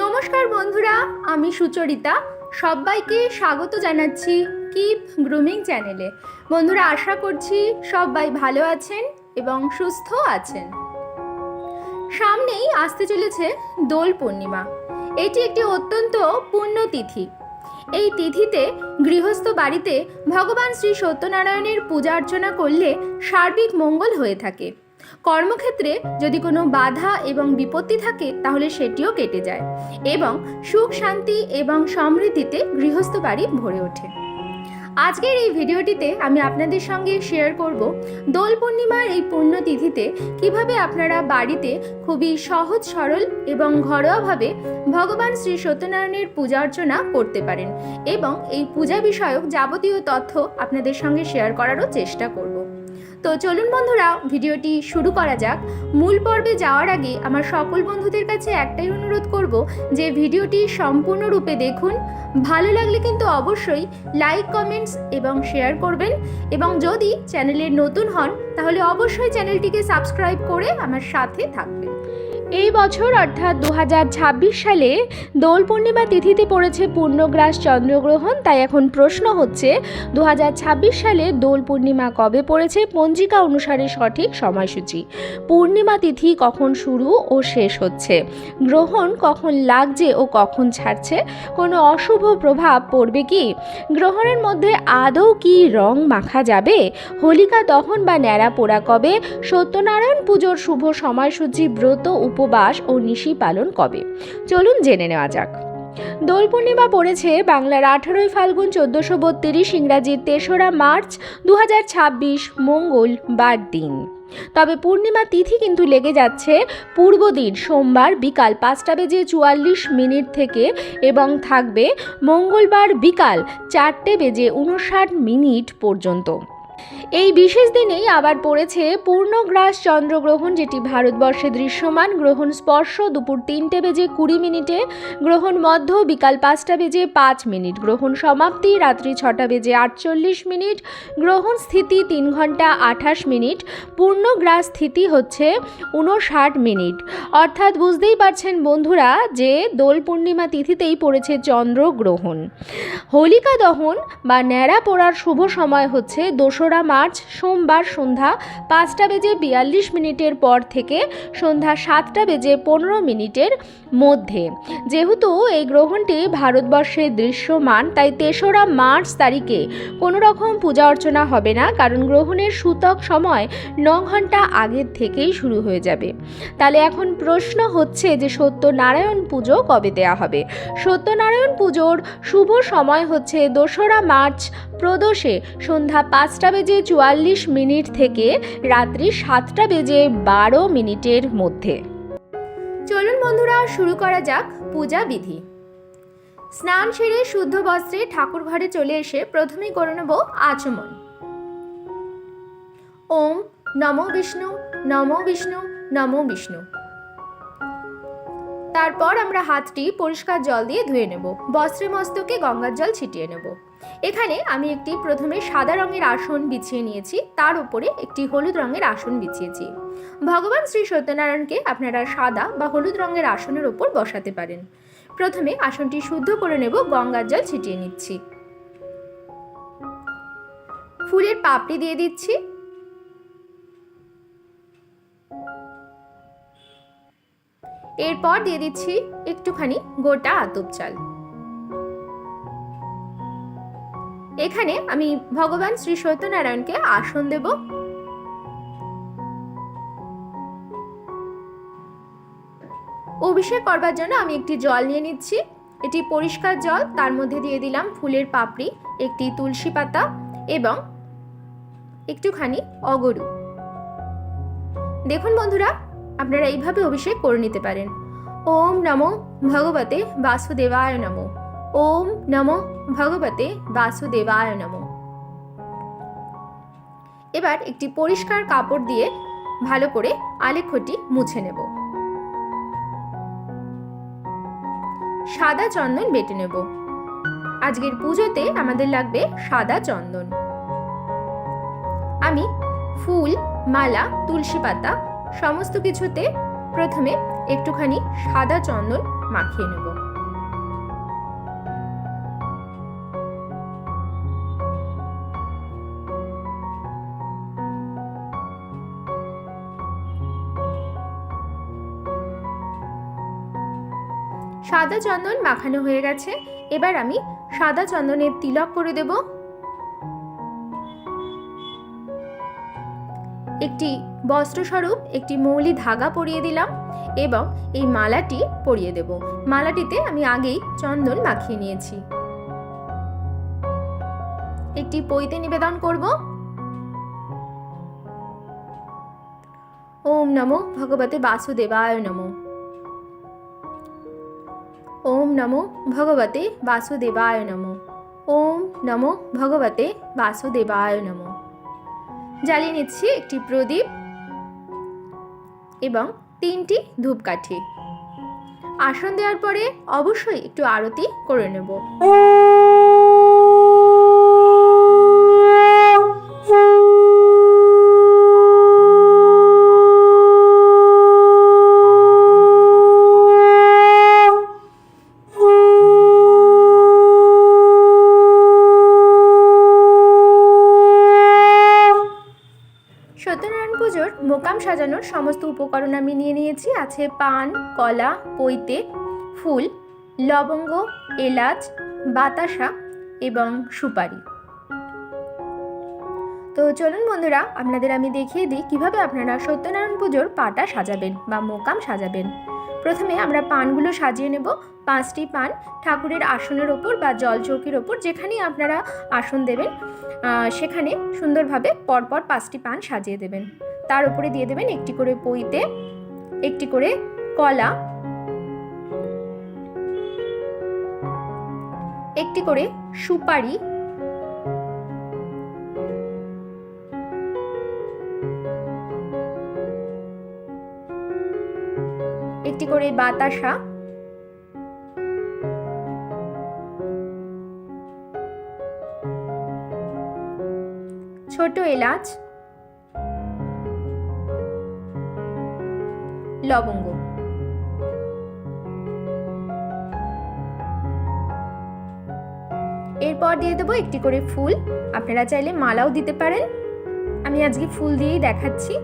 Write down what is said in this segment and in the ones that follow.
নমস্কার বন্ধুরা, আমি সুচরিতা। সবাইকে স্বাগত জানাচ্ছি কিপ গ্রুমিং চ্যানেলে। বন্ধুরা, আশা করছি সবাই ভালো আছেন এবং সুস্থ আছেন। সামনেই আসতে চলেছে দোল পূর্ণিমা। এটি একটি অত্যন্ত পুণ্যতিথি। এই তিথিতে গৃহস্থ বাড়িতে ভগবান শ্রী সত্যনারায়ণের পূজা অর্চনা করলে সার্বিক মঙ্গল হয়ে থাকে। কর্মক্ষেত্রে যদি কোনো বাধা এবং বিপত্তি থাকে তাহলে সেটিও কেটে যায় এবং সুখ শান্তি এবং সমৃদ্ধিতে গৃহস্থ বাড়ি ভরে ওঠে। আজকের এই ভিডিওটিতে আমি আপনাদের সঙ্গে শেয়ার করব দোল পূর্ণিমার এই পুণ্যতিথিতে কিভাবে আপনারা বাড়িতে খুবই সহজ সরল এবং ঘরোয়াভাবে ভগবান শ্রী সত্যনারায়ণের পূজা অর্চনা করতে পারেন এবং এই পূজা বিষয়ক যাবতীয় তথ্য আপনাদের সঙ্গে শেয়ার করারও চেষ্টা করব। তো চলুন বন্ধুরা, ভিডিওটি শুরু করা যাক। মূল পর্বে যাওয়ার আগে আমার সকল বন্ধুদের কাছে একটাই অনুরোধ করব যে ভিডিওটি সম্পূর্ণরূপে দেখুন। ভালো লাগলে কিন্তু অবশ্যই লাইক, কমেন্টস এবং শেয়ার করবেন এবং যদি চ্যানেলের নতুন হন তাহলে অবশ্যই চ্যানেলটিকে সাবস্ক্রাইব করে আমার সাথে থাকবেন। এই বছর অর্থাৎ 2026 সালে দোল পূর্ণিমা তিথিতে পড়েছে পূর্ণগ্রাস চন্দ্রগ্রহণ। তাই এখন প্রশ্ন হচ্ছে 2026 সালে দোল পূর্ণিমা কবে পড়েছে, পঞ্জিকা অনুসারে সঠিক সময়সূচি, পূর্ণিমা তিথি কখন শুরু ও শেষ হচ্ছে, গ্রহণ কখন লাগছে ও কখন ছাড়ছে, কোনো অশুভ প্রভাব পড়বে কি, গ্রহণের মধ্যে আদৌ কি রং মাখা যাবে, হোলিকা দহন বা ন্যাড়া পোড়া কবে, সত্যনারায়ণ পুজোর শুভ সময়সূচি, ব্রত উপবাস ও নিশি পালন কবে। চলুন জেনে নেওয়া যাক। দোল পূর্ণিমা পড়েছে বাংলার 18 ফাল্গুন 1432, ইংরাজির 3রা মার্চ 2026 মঙ্গলবার দিন। তবে পূর্ণিমা তিথি কিন্তু লেগে যাচ্ছে পূর্ব দিন সোমবার বিকাল 5:44 থেকে এবং থাকবে মঙ্গলবার বিকাল 4:59 পর্যন্ত। এই বিশেষ দিনেই আবার পড়েছে পূর্ণগ্রাস চন্দ্রগ্রহণ, যেটি ভারতবর্ষে দৃশ্যমান। গ্রহণ স্পর্শ দুপুর 3:20, গ্রহণ মধ্য বিকাল 5:05, গ্রহণ সমাপ্তি রাত্রি 6:48, গ্রহণ স্থিতি 3 ঘন্টা 28 মিনিট, পূর্ণগ্রাস স্থিতি হচ্ছে 59 মিনিট। অর্থাৎ বুঝতেই পারছেন বন্ধুরা যে দোল পূর্ণিমা তিথিতেই পড়েছে চন্দ্রগ্রহণ। হোলিকা দহন বা ন্যাড়া পোড়ার শুভ সময় হচ্ছে 2রা মার্চ সোমবার সন্ধ্যা 5:42 পর থেকে সন্ধ্যা 7:15 মধ্যে। যেহেতু এই গ্রহণটি ভারতবর্ষে দৃশ্যমান তাই 3রা মার্চ তারিখে কোনো রকম পূজা অর্চনা হবে না, কারণ গ্রহণের সূতক সময় 9 ঘন্টা আগের থেকেই শুরু হয়ে যাবে। তাহলে এখন প্রশ্ন হচ্ছে যে সত্যনারায়ণ পুজো কবে দেওয়া হবে। সত্যনারায়ণ পুজোর শুভ সময় হচ্ছে 2রা মার্চ প্রদোষে সন্ধ্যা 5:44 থেকে রাত্রি 7:12 মধ্যে। চলুন বন্ধুরা, শুরু করা যাক পূজা বিধি। স্নান সেরে শুদ্ধ বস্ত্রে ঠাকুর ঘরে চলে এসে প্রথমেই করে নেব আচমন। ওম নমো বিষ্ণু নমো বিষ্ণু নমো বিষ্ণু। তারপর আমরা হাতটি পরিষ্কার জল দিয়ে ধুয়ে নেব। বস্ত্রে মস্তকে গঙ্গার জল ছিটিয়ে নেব। এখানে আমি একটি প্রথমে সাদা রঙের আসন বিছিয়ে নিয়েছি, তার উপরে একটি হলুদ রঙের আসন বিছিয়েছি। ভগবান শ্রী সত্যনারায়ণকে আপনারা সাদা বা হলুদ রঙের আসনের উপর বসাতে পারেন। প্রথমে আসনটি শুদ্ধ করে নেব, গঙ্গার জল ছিটিয়ে নিচ্ছি। ফুলের পাপড়ি দিয়ে দিচ্ছি। এরপর দিয়ে দিচ্ছি একটুখানি গোটা আতপ চাল। এখানে আমি ভগবান শ্রী সত্যনারায়ণকে আসন দেব। অভিষেক করবার জন্য আমি একটি জল নিয়ে নিচ্ছি। এটি পরিষ্কার জল, তার মধ্যে দিয়ে দিলাম ফুলের পাপড়ি, একটি তুলসী পাতা এবং একটুখানি অগরু। দেখুন বন্ধুরা, আপনারা এইভাবে অভিষেক করে নিতে পারেন। ওম নমো ভগবতে বাসুদেবায় নমো। ওম নমো ভগবতে বাসুদেবায় নমো। এবার একটি পরিষ্কার কাপড় দিয়ে ভালো করে আলেখ্যটি মুছে নেব। সাদা চন্দন বেটে নেব। আজকের পুজোতে আমাদের লাগবে সাদা চন্দন। আমি ফুল, মালা, তুলসী পাতা সমস্ত কিছুতে প্রথমে একটুখানি সাদা চন্দন মাখিয়ে নেব। সাদা চন্দন মাখানো হয়ে গেছে। এবার আমি সাদা চন্দনের তিলক করে দেব। একটি বস্ত্রস্বরূপ একটি মৌলি ধাগা পরিয়ে দিলাম এবং এই মালাটি পরিয়ে দেব। মালাটিতে আমি আগেই চন্দন মাখিয়ে নিয়েছি। একটি পৈতে নিবেদন করব। ওম নমো ভগবতে বাসুদেবায় নমো। ওম নমো ভগবতে বাসুদেবায় নমো। ওম নমো ভগবতে বাসুদেবায় নমো। জ্বালিয়ে নিচ্ছি একটি প্রদীপ এবং 3টি ধূপকাঠি। আসন দেওয়ার পরে অবশ্যই একটু আরতি করে নেব। সত্যনারায়ণ পুজোর মোকাম সাজানোর সমস্ত উপকরণ আমি নিয়ে নিয়েছি। আছে পান, কলা, পৈতে, ফুল, লবঙ্গ, এলাচ, বাতাসা এবং সুপারি। তো চলুন বন্ধুরা, আপনাদের আমি দেখিয়ে দিই কিভাবে আপনারা সত্যনারায়ণ পুজোর পাটা সাজাবেন বা মোকাম সাজাবেন। প্রথমে আমরা পানগুলো সাজিয়ে নেব। 5টি পান ঠাকুরের আসনের ওপর বা জল চৌকির ওপর যেখানেই আপনারা আসন দেবেন সেখানে সুন্দরভাবে পরপর 5টি পান সাজিয়ে দেবেন। তার উপরে দিয়ে দেবেন একটি করে পৈতে, একটি করে কলা, একটি করে সুপারি, একটি করে বাতাসা, ছোট এলাচ, লবঙ্গ। এরপর দিয়ে দেবো একটি করে ফুল। আপনারা চাইলে মালাও দিতে পারেন, আমি আজকে ফুল দিয়েই দেখাচ্ছি।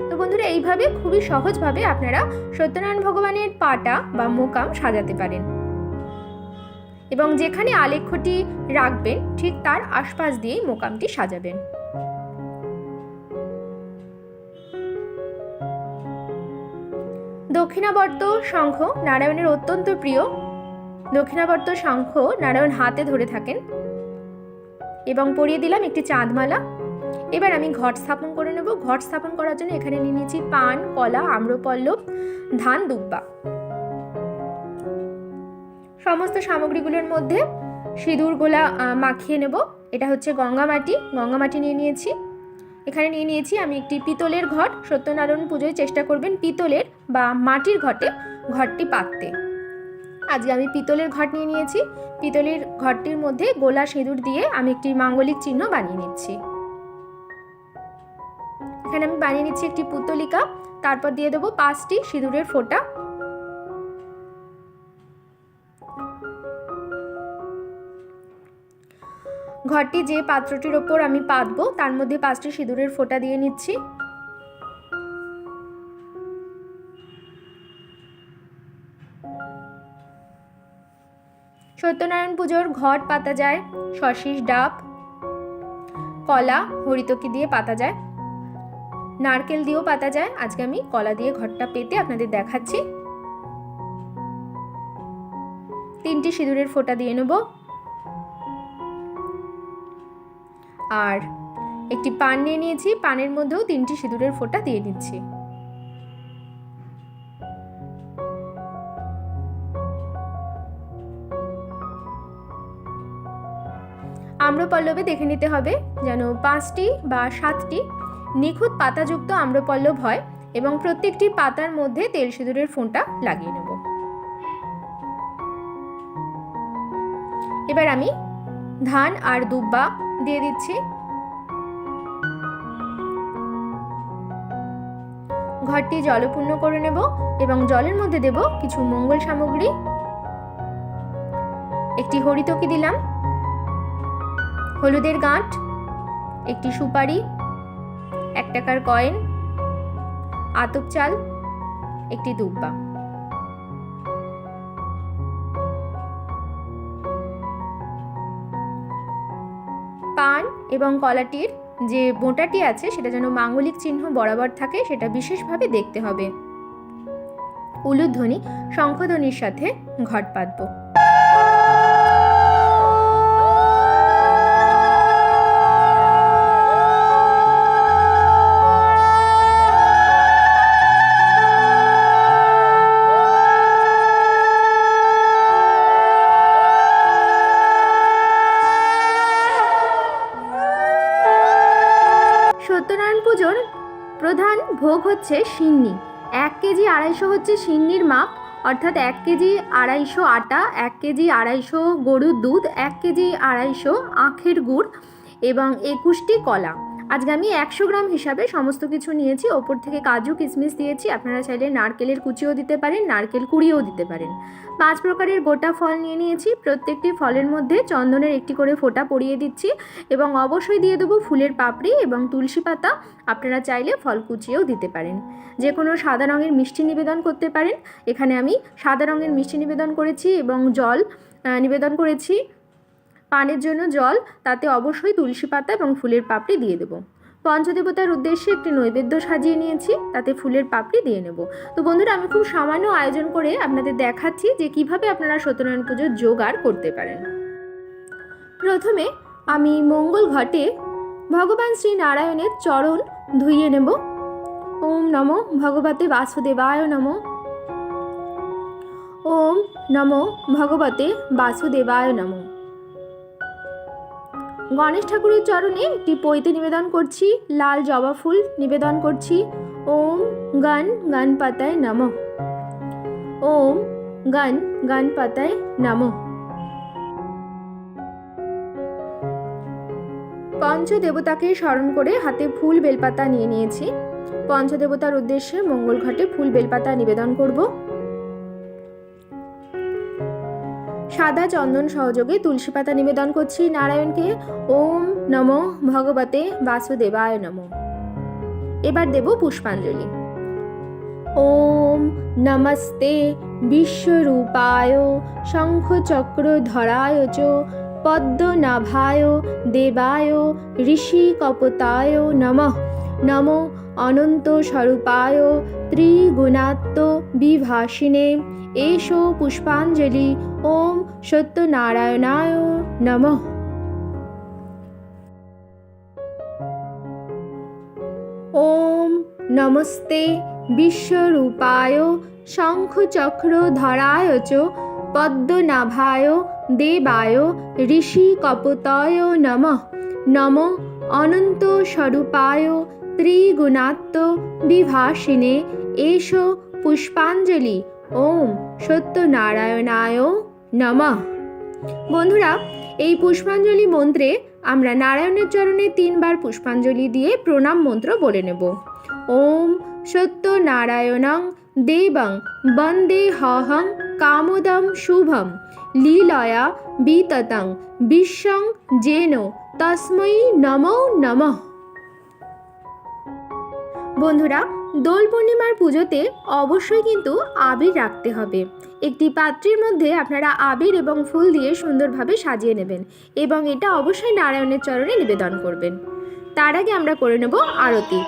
তো বন্ধুরা, এইভাবে খুবই সহজভাবে আপনারা সত্যনারায়ণ ভগবানের পাটা বা মোকাম সাজাতে পারেন এবং যেখানে আলেখ্যটি রাখবেন ঠিক তার আশপাশ দিয়েই মোকামটি সাজাবেন। দক্ষিণাবর্ত শঙ্খ নারায়ণের অত্যন্ত প্রিয়। দক্ষিণাবর্ত শঙ্খ নারায়ণ হাতে ধরে থাকেন এবং পরিয়ে দিলাম একটি চাঁদমালা। এবার আমি ঘট স্থাপন করে নেব। ঘট স্থাপন করার জন্য এখানে নিয়ে নিয়েছি পান, কলা, আম্রপল্লব, ধান, দুব্বা। সমস্ত সামগ্রীগুলোর মধ্যে সিঁদুর গোলা মাখিয়ে নেব। এটা হচ্ছে গঙ্গামাটি। গঙ্গামাটি নিয়ে নিয়েছি। এখানে নিয়ে নিয়েছি আমি একটি পিতলের ঘট। সত্যনারায়ণ পুজোয় চেষ্টা করবেন পিতলের বা মাটির ঘটে ঘটটি পাততে। আজকে আমি পিতলের ঘট নিয়ে নিয়েছি। পিতলের ঘটটির মধ্যে গোলা সিঁদুর দিয়ে আমি একটি মাঙ্গলিক চিহ্ন বানিয়ে নিচ্ছি। এখানে আমি বানিয়ে নিচ্ছি একটি পুতলিকা। তারপর দিয়ে দেবো 5টি সিঁদুরের ফোঁটা। ঘরটি যে পাত্রটির ওপর আমি পাতবো তার মধ্যে 5টি সিঁদুরের ফোঁটা দিয়ে নিচ্ছি। সত্যনারায়ণ পুজোর ঘট পাতা যায় শশীষ ডাব, কলা, হরিতকি দিয়ে পাতা যায়, নারকেল দিয়েও পাতা যায়। আজকে আমি কলা দিয়ে ঘরটা পেতে আপনাদের দেখাচ্ছি। 3টি সিঁদুরের ফোঁটা দিয়ে নেব আর একটি পান নিয়ে নিয়েছি। পানের মধ্যেও 3টি সিঁদুরের ফোঁটা দিয়ে নিচ্ছি। আম্রপল্লবে দেখে নিতে হবে যেন 5টি বা 7টি নিখুঁত পাতাযুক্ত আম্রপল্লব হয় এবং প্রত্যেকটি পাতার মধ্যে তেল সিঁদুরের ফোঁটা লাগিয়ে নেব। এবার আমি ধান আর দুব্বা দিয়ে দিচ্ছি। ঘরটি জলপূর্ণ করে নেব এবং জলের মধ্যে দেব কিছু মঙ্গল সামগ্রী। একটি হরিতকি দিলাম, হলুদের গাঁট, একটি সুপারি, 1 টাকার কয়েন, আতপ চাল, একটি দুব্বা। এবং কলাটির যে বোঁটাটি আছে সেটা যেন মাঙ্গলিক চিহ্ন বরাবর থাকে, সেটা বিশেষভাবে দেখতে হবে। উলুধ্বনি, শঙ্খধ্বনির সাথে ঘট পাতব। সত্যনারায়ণ পুজোর প্রধান ভোগ হচ্ছে সিন্নি। 1 কেজি 250 হচ্ছে সিন্নির মাপ, অর্থাৎ 1 কেজি 250 আটা, 1 কেজি 250 গরুর দুধ, 1 কেজি 250 আখের গুড় এবং 21টি কলা। আজকে আমি 100 গ্রাম হিসাবে সমস্ত কিছু নিয়েছি। ওপর থেকে কাজু কিশমিশ দিয়েছি, আপনারা চাইলে নারকেলের কুচিও দিতে পারেন, নারকেল কুড়িও দিতে পারেন। 5 প্রকারের গোটা ফল নিয়ে নিয়েছি। প্রত্যেকটি ফলের মধ্যে চন্দনের একটি করে ফোঁটা পরিয়ে দিচ্ছি এবং অবশ্যই দিয়ে দেবো ফুলের পাপড়ি এবং তুলসী পাতা। আপনারা চাইলে ফল কুচিও দিতে পারেন। যে কোনো সাদা রঙের মিষ্টি নিবেদন করতে পারেন। এখানে আমি সাদা রঙের মিষ্টি নিবেদন করেছি এবং জল নিবেদন করেছি। পানের জন্য জল, তাতে অবশ্যই তুলসী পাতা এবং ফুলের পাপড়ি দিয়ে দেবো। পঞ্চদেবতার উদ্দেশ্যে একটি নৈবেদ্য সাজিয়ে নিয়েছি, তাতে ফুলের পাপড়ি দিয়ে নেব। তো বন্ধুরা, আমি খুব সামান্য আয়োজন করে আপনাদের দেখাচ্ছি যে কিভাবে আপনারা সত্যনারায়ণ পুজোর জোগাড় করতে পারেন। প্রথমে আমি মঙ্গল ঘটে ভগবান শ্রী নারায়ণের চরণ ধুইয়ে নেব। ওম নমো ভগবতে বাসুদেবায় নমো। ওম নমো ভগবতে বাসুদেবায় নমো। গণেশ ঠাকুরের চরণে একটি পৈতে নিবেদন করছি, লাল জবা ফুল নিবেদন করছি। ওম গণ গণপতায় নমঃ। ওম গণ গণপতায় নমঃ। পঞ্চদেবতাকে স্মরণ করে হাতে ফুল বেলপাতা নিয়ে নিয়েছি। পঞ্চদেবতার উদ্দেশ্যে মঙ্গল ঘটে ফুল বেলপাতা নিবেদন করব। সাদা চন্দন সহযোগে তুলসী পাতা নিবেদন করছি নারায়ণকে। ওম নমো ভগবতে বাসুদেবায় নমঃ। এবার দেব পুষ্পাঞ্জলি। ওম নমস্তে বিশ্বরূপায় শঙ্খচক্রধরায় চ পদ্মনাভায় দেবায় ঋষিকপতায় নমঃ। নমো অনন্ত স্বরূপায় ত্রিগুণাত্ম বিভাসিনে। এষো পুষ্পাঞ্জলি। ওম সত্যনারায়ণায় নমঃ। ওম নমস্তে বিশ্বরূপায় শঙ্খচক্রধরায় চ পদ্মনাভায় দেবায় ঋষিকপতায় নমঃ। নমো অনন্ত স্বরূপায় ত্রিগুণাত্ম বিভাসিনে। এষো পুষ্পাঞ্জলি। ওম সত্যনারায়ণায় নমঃ। বন্ধুরা, এই পুষ্পাঞ্জলি মন্ত্রে আমরা নারায়ণের চরণে 3 বার পুষ্পাঞ্জলি দিয়ে প্রণাম মন্ত্র বলে নেব। ওম সত্যনারায়ণং দেবং বন্দেহং কামোদম শুভম লীলয়া বিততং বিশ্বং যেন তস্मै নমো নমঃ। বন্ধুরা, দোল পূর্ণিমার পুজোতে অবশ্যই কিন্তু আবির রাখতে হবে। একটি পাত্রের মধ্যে আপনারা আবির এবং ফুল দিয়ে সুন্দরভাবে সাজিয়ে নেবেন এবং এটা অবশ্যই নারায়ণের চরণে নিবেদন করবেন। তার আগে আমরা করে নেব আরতি।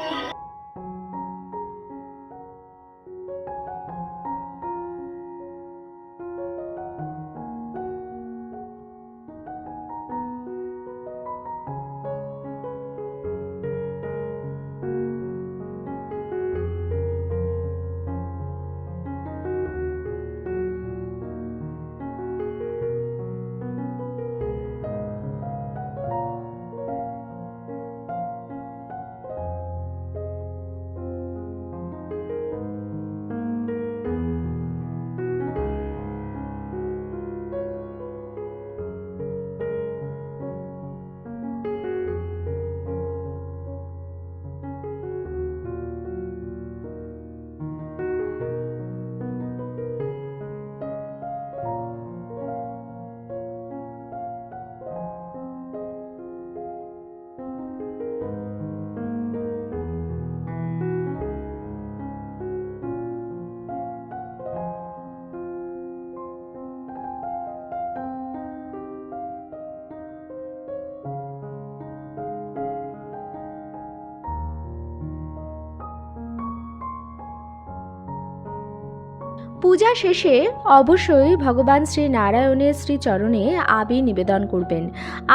পূজা শেষে অবশ্যই ভগবান শ্রী নারায়ণের শ্রীচরণে আবির নিবেদন করবেন।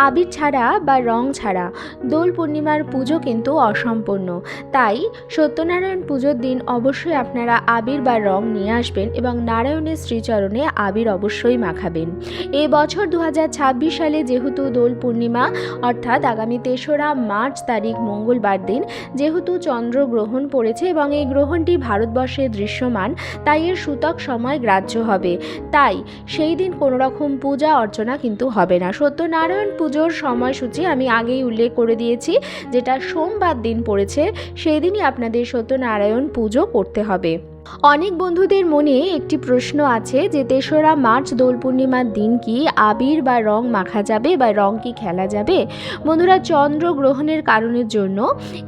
আবির ছাড়া বা রং ছাড়া দোল পূর্ণিমার পুজো কিন্তু অসম্পূর্ণ। তাই সত্যনারায়ণ পুজোর দিন অবশ্যই আপনারা আবির বা রং নিয়ে আসবেন এবং নারায়ণের শ্রীচরণে আবির অবশ্যই মাখাবেন। এবছর 2026 সালে যেহেতু দোল পূর্ণিমা অর্থাৎ আগামী 3রা মার্চ তারিখ মঙ্গলবার দিন যেহেতু চন্দ্রগ্রহণ পড়েছে এবং এই গ্রহণটি ভারতবর্ষে দৃশ্যমান, তাই এর সূতক সময় গ্রাহ্য হবে। তাই সেই দিন কোনো রকম পূজা অর্চনা কিন্তু হবে না। সত্যনারায়ণ পুজোর সময়সূচি আমি আগেই উল্লেখ করে দিয়েছি, যেটা সোমবার দিন পড়েছে সেই দিনই আপনাদের সত্যনারায়ণ পুজো করতে হবে। অনেক বন্ধুদের মনে একটি প্রশ্ন আছে যে 3রা মার্চ দোল পূর্ণিমার দিন কি আবির বা রং মাখা যাবে বা রং কি খেলা যাবে? বন্ধুরা, চন্দ্রগ্রহণের কারণের জন্য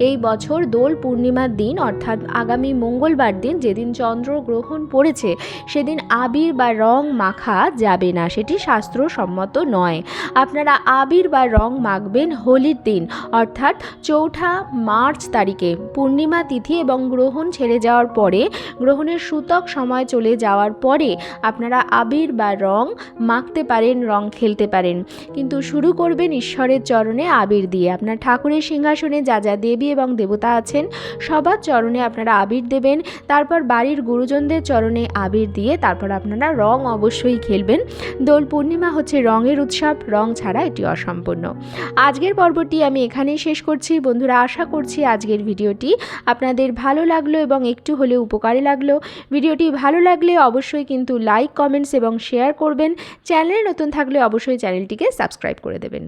এই বছর দোল পূর্ণিমার দিন অর্থাৎ আগামী মঙ্গলবার দিন যেদিন চন্দ্রগ্রহণ পড়েছে সেদিন আবির বা রং মাখা যাবে না, সেটি শাস্ত্রসম্মত নয়। আপনারা আবির বা রং মাখবেন হোলির দিন অর্থাৎ 4ঠা মার্চ তারিখে পূর্ণিমা তিথি এবং গ্রহণ ছেড়ে যাওয়ার পরে, গ্রহণের সূতক সময় চলে যাওয়ার পরে আপনারা আবির বা রং মাখতে পারেন, রং খেলতে পারেন। কিন্তু শুরু করবেন ঈশ্বরের চরণে আবির দিয়ে। আপনার ঠাকুরের সিংহাসনে যা যা দেবী এবং দেবতা আছেন সবার চরণে আপনারা আবির দেবেন। তারপর বাড়ির গুরুজনদের চরণে আবির দিয়ে তারপর আপনারা রং অবশ্যই খেলবেন। দোল পূর্ণিমা হচ্ছে রঙের উৎসব, রং ছাড়া এটি অসম্পূর্ণ। আজকের পর্বটি আমি এখানেই শেষ করছি। বন্ধুরা, আশা করছি আজকের ভিডিওটি আপনাদের ভালো লাগলো এবং একটু হলেও উপকারে লাগলো। ভিডিওটি ভালো লাগলে অবশ্যই কিন্তু লাইক, কমেন্টস এবং শেয়ার করবেন। চ্যানেলে নতুন থাকলে অবশ্যই চ্যানেলটিকে সাবস্ক্রাইব করে দেবেন।